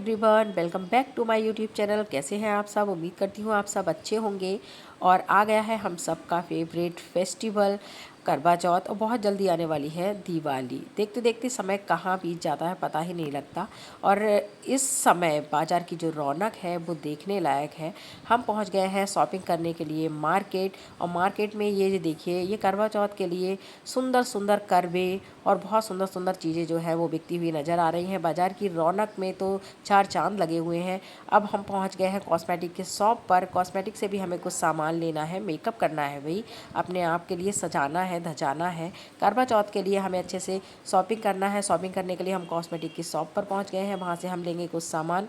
Everyone, welcome back to my YouTube channel. कैसे हैं आप सब? उम्मीद करती हूँ आप सब अच्छे होंगे। और आ गया है हम सब का फेवरेट फेस्टिवल करवा चौथ, और बहुत जल्दी आने वाली है दिवाली। देखते देखते समय कहाँ बीत जाता है पता ही नहीं लगता। और इस समय बाज़ार की जो रौनक है वो देखने लायक है। हम पहुँच गए हैं शॉपिंग करने के लिए मार्केट। और मार्केट में ये देखिए, ये करवा चौथ के लिए सुंदर सुंदर करवे और बहुत सुंदर सुंदर चीज़ें जो है वो बिकती हुई नज़र आ रही हैं। बाज़ार की रौनक में तो चार चांद लगे हुए हैं। अब हम पहुंच गए हैं कॉस्मेटिक के शॉप पर। कॉस्मेटिक से भी हमें कुछ सामान लेना है, मेकअप करना है भाई, अपने आप के लिए सजाना है, धजाना है। करवा चौथ के लिए हमें अच्छे से शॉपिंग करना है। शॉपिंग करने के लिए हम कॉस्मेटिक की शॉप पर पहुँच गए हैं। वहाँ से हम लेंगे कुछ सामान।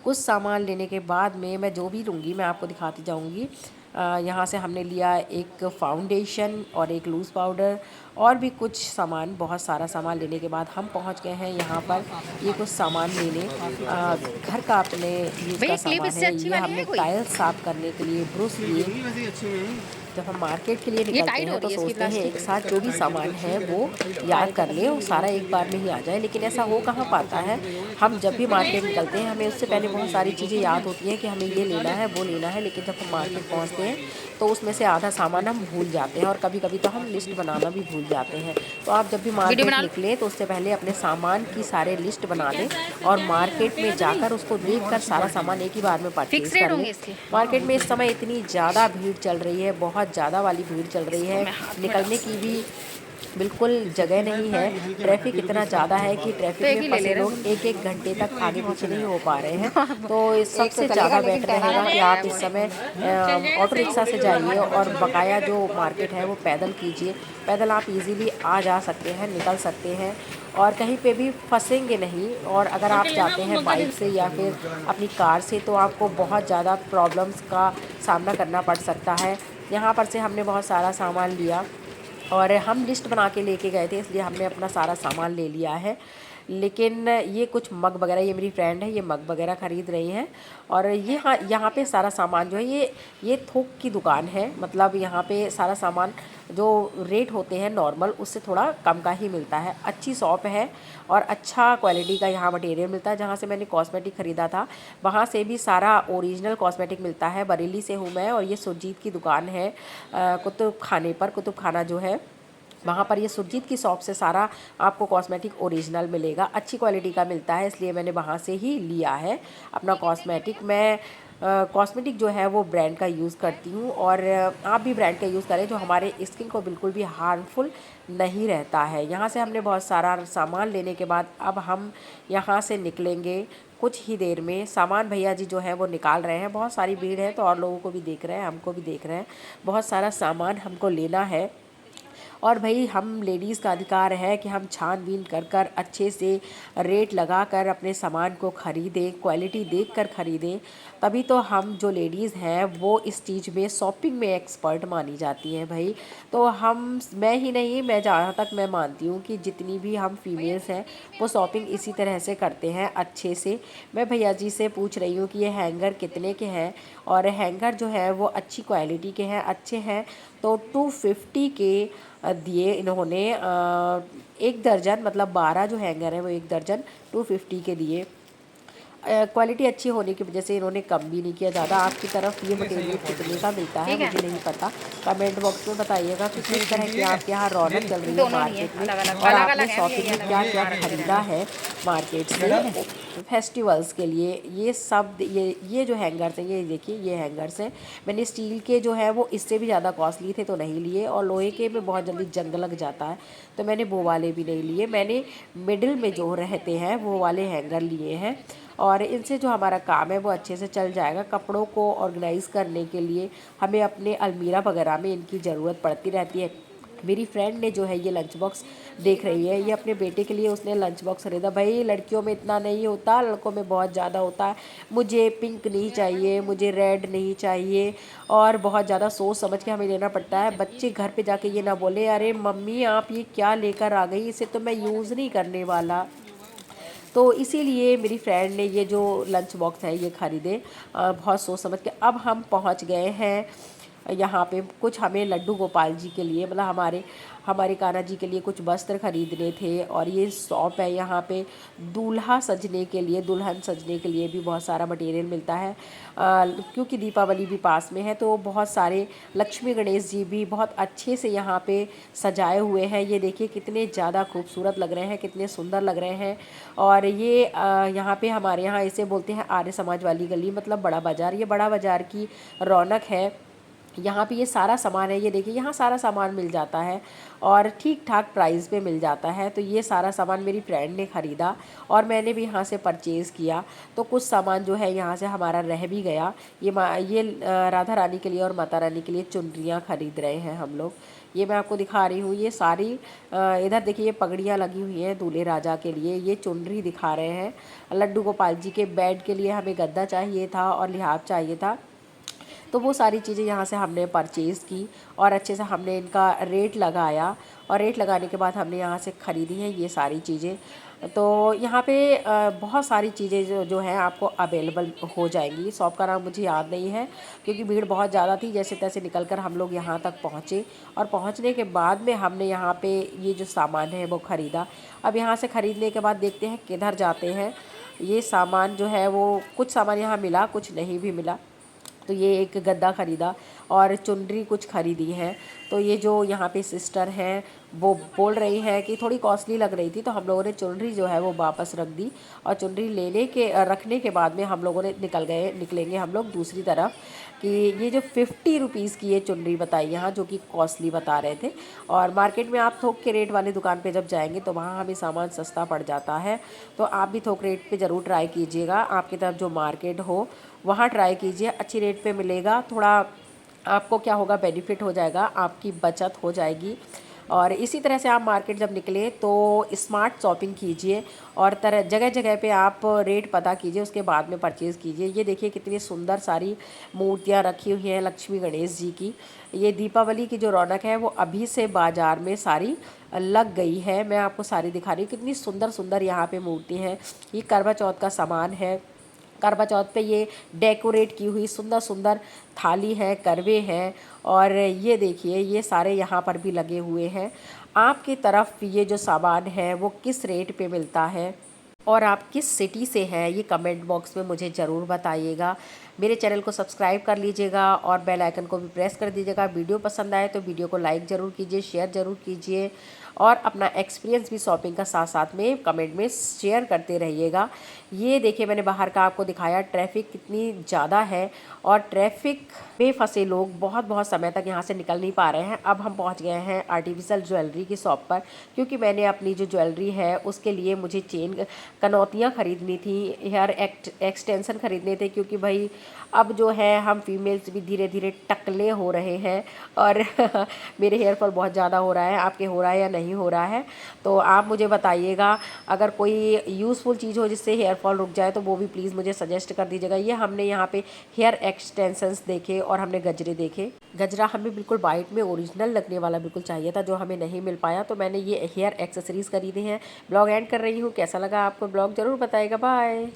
कुछ सामान लेने के बाद में मैं जो भी लूँगी मैं आपको दिखाती जाऊँगी। यहाँ से हमने लिया एक फाउंडेशन और एक लूज़ पाउडर और भी कुछ सामान। बहुत सारा सामान लेने के बाद हम पहुँच गए हैं यहाँ पर ये कुछ सामान लेने। घर का अपने यूज़ भैया का क्लिप सामान इससे है। अच्छी ये वाली है हमने कोई? टाइल्स साफ़ करने के लिए ब्रश लिए। जब हम मार्केट के लिए ये निकलते टाइट हो हैं तो रही है इसकी सोचते हैं प्लास्टिक। एक साथ जो भी सामान है वो याद कर लें और सारा एक बार में ही आ जाए, लेकिन ऐसा हो कहाँ पाता है। हम जब भी मार्केट निकलते हैं हमें उससे पहले बहुत सारी चीज़ें याद होती हैं कि हमें ये लेना है वो लेना है, लेकिन जब हम मार्केट पहुँचते हैं तो उसमें से आधा सामान हम भूल जाते हैं और कभी कभी तो हम लिस्ट बनाना भी भूल जाते हैं। तो आप जब भी वीडियो मार्केट बना लो। निकलें तो उससे पहले अपने सामान की सारे लिस्ट बना लें और मार्केट में जाकर उसको देख कर सारा सामान एक ही बार में फिक्स परचेज़ रेट कर लें। होंगे इसके। मार्केट में इस समय इतनी ज़्यादा भीड़ चल रही है, बहुत ज़्यादा वाली भीड़ चल रही इसको है, मैं हाथ में निकलने की डालती भी बिल्कुल जगह नहीं है। ट्रैफिक इतना ज़्यादा है कि तो ट्रैफिक एक में ही ले फंसे ले रहे लोग एक एक घंटे तक आगे पीछे नहीं हो पा रहे हैं। हैं। तो इस एक तो सबसे चलेगा ज़्यादा लेकिन बेटर टहलाना रहेगा कि पड़ेगा आप इस बॉडी। समय ऑटो रिक्शा से जाइए और बकाया जो मार्केट है वो पैदल कीजिए। पैदल आप इजीली आ जा सकते हैं, निकल सकते हैं और कहीं पे भी फंसेंगे नहीं। और अगर आप जाते हैं बाइक से या फिर अपनी कार से तो आपको बहुत ज़्यादा प्रॉब्लम्स का सामना करना पड़ सकता है। यहाँ पर से हमने बहुत सारा सामान लिया और हम लिस्ट बना के लेके गए थे, इसलिए हमने अपना सारा सामान ले लिया है। लेकिन ये कुछ मग वगैरह, ये मेरी फ्रेंड है, ये मग वगैरह ख़रीद रही हैं। और ये हाँ, यहाँ पे सारा सामान जो है ये थोक की दुकान है। मतलब यहाँ पे सारा सामान जो रेट होते हैं नॉर्मल उससे थोड़ा कम का ही मिलता है। अच्छी शॉप है और अच्छा क्वालिटी का यहाँ मटेरियल मिलता है। जहाँ से मैंने कॉस्मेटिक ख़रीदा था वहाँ से भी सारा ओरिजिनल कॉस्मेटिक मिलता है। बरेली से हूँ मैं और ये सुरजीत की दुकान है कुतुब खाने पर। कुतुब खाना जो है वहाँ पर ये सुरजीत की शॉप से सारा आपको कॉस्मेटिक ओरिजिनल मिलेगा, अच्छी क्वालिटी का मिलता है, इसलिए मैंने वहाँ से ही लिया है अपना कॉस्मेटिक। मैं कॉस्मेटिक जो है वो ब्रांड का यूज़ करती हूँ और आप भी ब्रांड का यूज़ करें जो हमारे स्किन को बिल्कुल भी हार्मफुल नहीं रहता है। यहाँ से हमने बहुत सारा सामान लेने के बाद अब हम यहाँ से निकलेंगे कुछ ही देर में। सामान भैया जी जो है वो निकाल रहे हैं। बहुत सारी भीड़ है तो और लोगों को भी देख रहे हैं, हमको भी देख रहे हैं। बहुत सारा सामान हमको लेना है और भाई हम लेडीज़ का अधिकार है कि हम छानबीन कर कर अच्छे से रेट लगा कर अपने सामान को ख़रीदें, क्वालिटी देख कर ख़रीदें। तभी तो हम जो लेडीज़ हैं वो इस चीज़ में शॉपिंग में एक्सपर्ट मानी जाती हैं भाई। तो हम, मैं ही नहीं, मैं जहाँ तक मैं मानती हूँ कि जितनी भी हम फीमेल्स हैं वो शॉपिंग इसी तरह से करते हैं अच्छे से। मैं भैया जी से पूछ रही हूँ कि ये हैंगर कितने के हैं, और हैंगर जो है वो अच्छी क्वालिटी के हैं, अच्छे हैं। तो 250 के दिए इन्होंने। एक दर्जन, मतलब 12 जो हैंगर है वो एक दर्जन 250 के दिए। क्वालिटी अच्छी होने की वजह से इन्होंने कम भी नहीं किया ज़्यादा। आपकी तरफ ये मटेरियल कितने का मिलता है ठीक है, मुझे नहीं पता, कमेंट बॉक्स में बताइएगा कि किस तरह की आपके यहाँ रौनक चल रही है दोनों नहीं है, मार्केट में अलग अलग और अलग आपने अलग है भैया, शॉपिंग ये में अलग क्या है, क्या यहाँ रख दे खरीदा रहना। है मार्केट से फेस्टिवल्स के लिए। ये सब ये जो हैंगर्स हैं, ये देखिए ये हैंगर्स हैं। मैंने स्टील के जो है वो इससे भी ज़्यादा कॉस्टली थे तो नहीं लिए, और लोहे के में बहुत जल्दी जंग लग जाता है तो मैंने वो वाले भी नहीं लिए। मैंने मिडिल में जो रहते हैं वो वाले हैंगर लिए हैं और इनसे जो हमारा काम है वो अच्छे से चल जाएगा। कपड़ों को ऑर्गेनाइज़ करने के लिए हमें अपने अलमीरा वगैरह में इनकी ज़रूरत पड़ती रहती है। मेरी फ्रेंड ने जो है ये लंच बॉक्स देख रही है, ये अपने बेटे के लिए उसने लंच बॉक्स खरीदा। भाई लड़कियों में इतना नहीं होता, लड़कों में बहुत ज़्यादा होता है। मुझे पिंक नहीं चाहिए, मुझे रेड नहीं चाहिए, और बहुत ज़्यादा सोच समझ के हमें लेना पड़ता है। बच्चे घर पे जाके ये ना बोले अरे मम्मी आप ये क्या लेकर आ गई, इसे तो मैं यूज़ नहीं करने वाला। तो इसीलिए मेरी फ्रेंड ने ये जो लंच बॉक्स है ये ख़रीदे बहुत सोच समझ के। अब हम पहुंच गए हैं यहाँ पे कुछ हमें लड्डू गोपाल जी के लिए मतलब हमारे हमारे कान्हा जी के लिए कुछ वस्त्र खरीदने थे। और ये शॉप है यहाँ पे दूल्हा सजने के लिए, दुल्हन सजने के लिए भी बहुत सारा मटेरियल मिलता है। क्योंकि दीपावली भी पास में है तो बहुत सारे लक्ष्मी गणेश जी भी बहुत अच्छे से यहाँ पे सजाए हुए हैं। ये देखिए कितने ज़्यादा खूबसूरत लग रहे हैं, कितने सुंदर लग रहे हैं। और ये यहाँ पे हमारे यहाँ इसे बोलते हैं आर्य समाज वाली गली, मतलब बड़ा बाज़ार। ये बड़ा बाज़ार की रौनक है। यहाँ पे ये सारा सामान है, ये देखिए यहाँ सारा सामान मिल जाता है और ठीक ठाक प्राइस पे मिल जाता है। तो ये सारा सामान मेरी फ्रेंड ने ख़रीदा और मैंने भी यहाँ से परचेज़ किया। तो कुछ सामान जो है यहाँ से हमारा रह भी गया। ये राधा रानी के लिए और माता रानी के लिए चुनरियाँ ख़रीद रहे हैं हम लोग। ये मैं आपको दिखा रही हूँ। ये सारी इधर देखिए ये पगड़ियाँ लगी हुई हैं दूल्हे राजा के लिए। ये चुनरी दिखा रहे हैं। लड्डू गोपाल जी के बेड के लिए हमें गद्दा चाहिए था और लिहाफ चाहिए था। तो वो सारी चीज़ें यहाँ से हमने परचेज़ की और अच्छे से हमने इनका रेट लगाया। और रेट लगाने के बाद हमने यहाँ से ख़रीदी हैं ये सारी चीज़ें। तो यहाँ पे बहुत सारी चीज़ें जो हैं आपको अवेलेबल हो जाएंगी। शॉप का नाम मुझे याद नहीं है क्योंकि भीड़ बहुत ज़्यादा थी। जैसे तैसे निकल कर हम लोग यहाँ तक पहुँचे और पहुँचने के बाद में हमने यहाँ पे ये जो सामान है वो ख़रीदा। अब यहाँ से ख़रीदने के बाद देखते हैं किधर जाते हैं। ये सामान जो है वो कुछ सामान यहाँ मिला, कुछ नहीं भी मिला। तो ये एक गद्दा ख़रीदा और चुनरी कुछ ख़रीदी है। तो ये जो यहाँ पे सिस्टर हैं वो बोल रही हैं कि थोड़ी कॉस्टली लग रही थी, तो हम लोगों ने चुनरी जो है वो वापस रख दी। और चुनरी रखने के बाद में हम लोगों ने निकलेंगे हम लोग दूसरी तरफ। कि ये जो 50 रुपीज़ की ये चुनरी बताई यहाँ, जो कि कॉस्टली बता रहे थे। और मार्केट में आप थोक के रेट वाली दुकान पे जब जाएंगे तो वहाँ हमें सामान सस्ता पड़ जाता है। तो आप भी थोक रेट पे ज़रूर ट्राई कीजिएगा। आपकी तरफ जो मार्केट हो वहाँ ट्राई कीजिए, अच्छी रेट पे मिलेगा। थोड़ा आपको क्या होगा, बेनिफिट हो जाएगा, आपकी बचत हो जाएगी। और इसी तरह से आप मार्केट जब निकले तो स्मार्ट शॉपिंग कीजिए और तरह जगह जगह पे आप रेट पता कीजिए, उसके बाद में परचेज़ कीजिए। ये देखिए कितनी सुंदर सारी मूर्तियाँ रखी हुई हैं लक्ष्मी गणेश जी की। ये दीपावली की जो रौनक है वो अभी से बाज़ार में सारी लग गई है। मैं आपको सारी दिखा रही हूँ, कितनी सुंदर सुंदर यहाँ पे मूर्ति हैं। ये करवा चौथ का सामान है। करवा चौथ पे ये डेकोरेट की हुई सुंदर सुंदर थाली है, करवे हैं। और ये देखिए ये सारे यहाँ पर भी लगे हुए हैं। आपकी तरफ ये जो सामान है वो किस रेट पे मिलता है और आप किस सिटी से हैं, ये कमेंट बॉक्स में मुझे ज़रूर बताइएगा। मेरे चैनल को सब्सक्राइब कर लीजिएगा और बेल आइकन को भी प्रेस कर दीजिएगा। वीडियो पसंद आए तो वीडियो को लाइक ज़रूर कीजिए, शेयर ज़रूर कीजिए और अपना एक्सपीरियंस भी शॉपिंग का साथ साथ में कमेंट में शेयर करते रहिएगा। ये देखिए मैंने बाहर का आपको दिखाया, ट्रैफिक कितनी ज़्यादा है और ट्रैफिक में फंसे लोग बहुत बहुत समय तक यहाँ से निकल नहीं पा रहे हैं। अब हम पहुँच गए हैं आर्टिफिशियल ज्वेलरी की शॉप पर, क्योंकि मैंने अपनी जो ज्वेलरी है उसके लिए मुझे चेन कनौतियाँ ख़रीदनी थी, हेयर एक्सटेंशन ख़रीदने थे। क्योंकि भाई अब जो है हम फीमेल्स भी धीरे धीरे टकले हो रहे हैं और मेरे हेयर फॉल बहुत ज़्यादा हो रहा है। आपके हो रहा है या नहीं हो रहा है तो आप मुझे बताइएगा। अगर कोई यूज़फुल चीज़ हो जिससे हेयर फॉल रुक जाए तो वो भी प्लीज़ मुझे सजेस्ट कर दीजिएगा। ये हमने यहाँ पे हेयर एक्सटेंशंस देखे और हमने गजरे देखे। गजरा हमें बिल्कुल वाइट में ओरिजिनल लगने वाला बिल्कुल चाहिए था, जो हमें नहीं मिल पाया। तो मैंने ये हेयर एक्सेसरीज़ खरीदे हैं। ब्लॉग एंड कर रही हूँ। कैसा लगा आपको ब्लॉग ज़रूर बताइएगा। बाय।